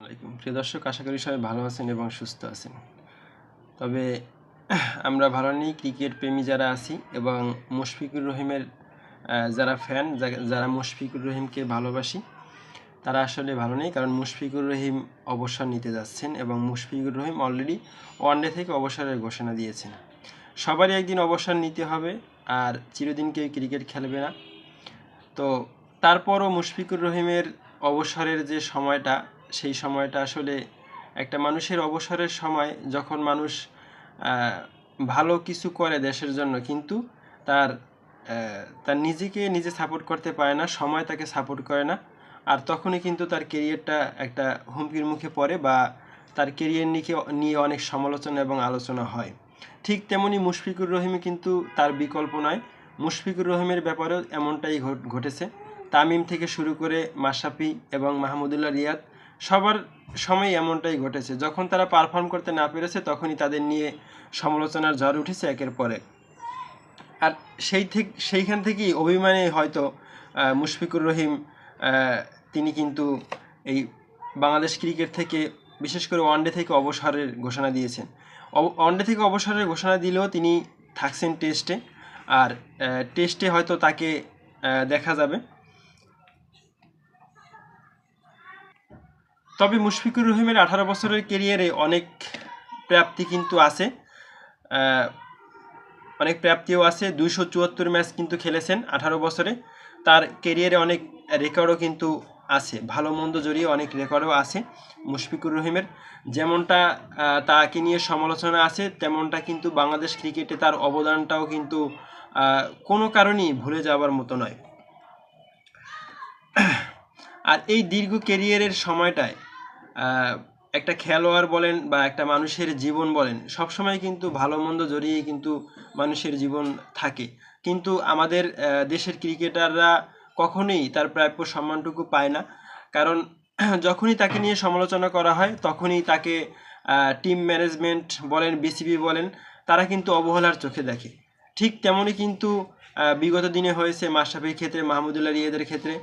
আসসালামাইকুম প্রিয় দর্শক, আশা করি সবাই ভালো আছেন এবং সুস্থ আছেন। তবে আমরা ভালো নেই ক্রিকেট প্রেমী যারা আছি এবং মুশফিকুর রহিমের যারা ফ্যান, যারা মুশফিকুর রহিমকে ভালোবাসি, তারা আসলে ভালো নেই। কারণ মুশফিকুর রহিম অবসর নিতে যাচ্ছেন এবং মুশফিকুর রহিম অলরেডি ওয়ানডে থেকে অবসরের ঘোষণা দিয়েছেন। সবারই একদিন অবসর নিতে হবে, আর চিরদিন কেউ ক্রিকেট খেলবে না। তো তারপরও মুশফিকুর রহিমের অবসরের যে সময়টা, সেই সময়টা আসলে একটা মানুষের অবসরের সময়, যখন মানুষ ভালো কিছু করে দেশের জন্য, কিন্তু তার তার নিজেকে নিজে সাপোর্ট করতে পারে না, সময় তাকে সাপোর্ট করে না, আর তখনই কিন্তু তার কেরিয়ারটা একটা হুমকির মুখে পড়ে বা তার কেরিয়ার নিয়ে অনেক সমালোচনা এবং আলোচনা হয়। ঠিক তেমনি মুশফিকুর রহিমই কিন্তু তার বিকল্প নয়। মুশফিকুর রহিমের ব্যাপারেও এমনটাই ঘটেছে। তামিম থেকে শুরু করে মাশরাফি এবং মাহমুদুল্লাহ রিয়াদ, সবার সময় এমনটাই ঘটেছে। যখন তারা পারফর্ম করতে না পেরেছে, তখনই তাদের নিয়ে সমালোচনার ঝড় উঠেছে একের পরে। আর সেইখান থেকেই অভিমানে হয়তো মুশফিকুর রহিম তিনি কিন্তু এই বাংলাদেশ ক্রিকেট থেকে, বিশেষ করে ওয়ানডে থেকে অবসরের ঘোষণা দিয়েছেন। ওয়ানডে থেকে অবসরের ঘোষণা দিলেও তিনি থাকছেন টেস্টে, আর টেস্টে হয়তো তাকে দেখা যাবে। তবে মুশফিকুর রহিমের 18 বছরের ক্যারিয়ারে অনেক প্রাপ্তি কিন্তু আছে, অনেক প্রাপ্তিও আছে। 274 ম্যাচ কিন্তু খেলেছেন 18 বছরে। তার ক্যারিয়ারে অনেক রেকর্ডও কিন্তু আছে, ভালো মন্দ জড়িয়ে অনেক রেকর্ডও আছে মুশফিকুর রহিমের। যেমনটা তাকে নিয়ে সমালোচনা আছে, তেমনটা কিন্তু বাংলাদেশ ক্রিকেটে তার অবদানটাও কিন্তু কোনো কারণেই ভুলে যাওয়ার মতো নয়। আর এই দীর্ঘ ক্যারিয়ারের সময়টায় একটা খেলোয়াড় বলেন বা একটা মানুষের জীবন বলেন, সবসময় কিন্তু ভালো মন্দ জড়িয়ে কিন্তু মানুষের জীবন থাকে। কিন্তু আমাদের দেশের ক্রিকেটাররা কখনোই তার প্রাপ্য সম্মানটুকু পায় না। কারণ যখনই তাকে নিয়ে সমালোচনা করা হয়, তখনই তাকে টিম ম্যানেজমেন্ট বলেন, বিসিবি বলেন, তারা কিন্তু অবহেলার চোখে দেখে। ঠিক তেমনই কিন্তু বিগত দিনে হয়েছে মাশরাফির ক্ষেত্রে, মাহমুদুল্লাহ রিয়াদের ক্ষেত্রে।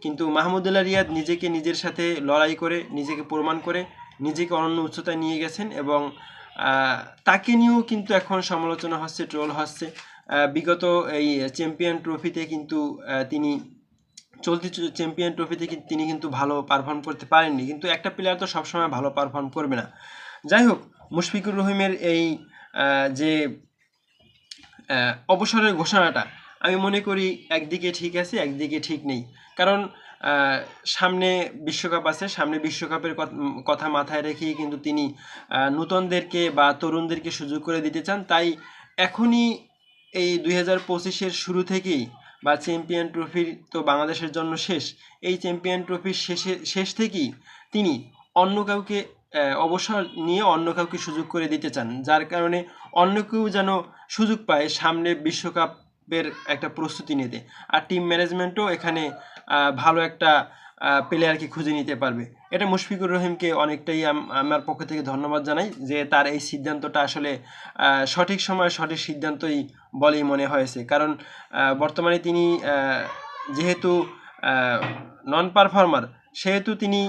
কিন্তু মাহমুদুল্লাহ রিয়াদ নিজেকে নিজের সাথে লড়াই করে, নিজেকে প্রমাণ করে, নিজেকে অনন্য উচ্চতায় নিয়ে গেছেন এবং তাকে নিয়েও কিন্তু এখন সমালোচনা হচ্ছে, ট্রোল হচ্ছে। বিগত এই চ্যাম্পিয়ন ট্রফিতে কিন্তু তিনি চলতি চ্যাম্পিয়ন ট্রফিতে তিনি কিন্তু ভালো পারফর্ম করতে পারেননি। কিন্তু একটা প্লেয়ার তো সবসময় ভালো পারফর্ম করবে না। যাই হোক, মুশফিকুর রহিমের এই যে অবসরের ঘোষণাটা, আমি মনে করি একদিকে ঠিক আছে, একদিকে ঠিক নেই। কারণ সামনে বিশ্বকাপ আছে, সামনে বিশ্বকাপের কথা মাথায় রেখেই কিন্তু তিনি নূতনদেরকে বা তরুণদেরকে সুযোগ করে দিতে চান। তাই এখনই এই 2025-এর শুরু থেকেই, বা চ্যাম্পিয়ন ট্রফির তো বাংলাদেশের জন্য শেষ, এই চ্যাম্পিয়ন ট্রফির শেষ থেকেই তিনি অন্য কাউকে অবসর নিয়ে অন্য কাউকে সুযোগ করে দিতে চান, যার কারণে অন্য কেউ যেন সুযোগ পায় সামনে বিশ্বকাপের একটা প্রস্তুতি নিতে। আর টিম ম্যানেজমেন্টও এখানে ভালো একটা প্লেয়ারকে খুঁজে নিতে পারবে। এটা মুশফিকুর রহিমকে অনেকটাই আমার পক্ষ থেকে ধন্যবাদ জানাই, যে তার এই সিদ্ধান্তটা আসলে সঠিক সময় সঠিক সিদ্ধান্তই বলেই মনে হয়েছে। কারণ বর্তমানে তিনি যেহেতু নন পারফর্মার, সেহেতু তিনি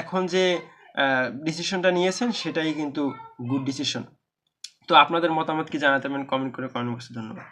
এখন যে ডিসিশনটা নিয়েছেন সেটাই কিন্তু গুড ডিসিশন। তো আপনাদের মতামত কি জানাতে পারেন কমেন্ট করে, কমেন্ট বক্সে। ধন্যবাদ।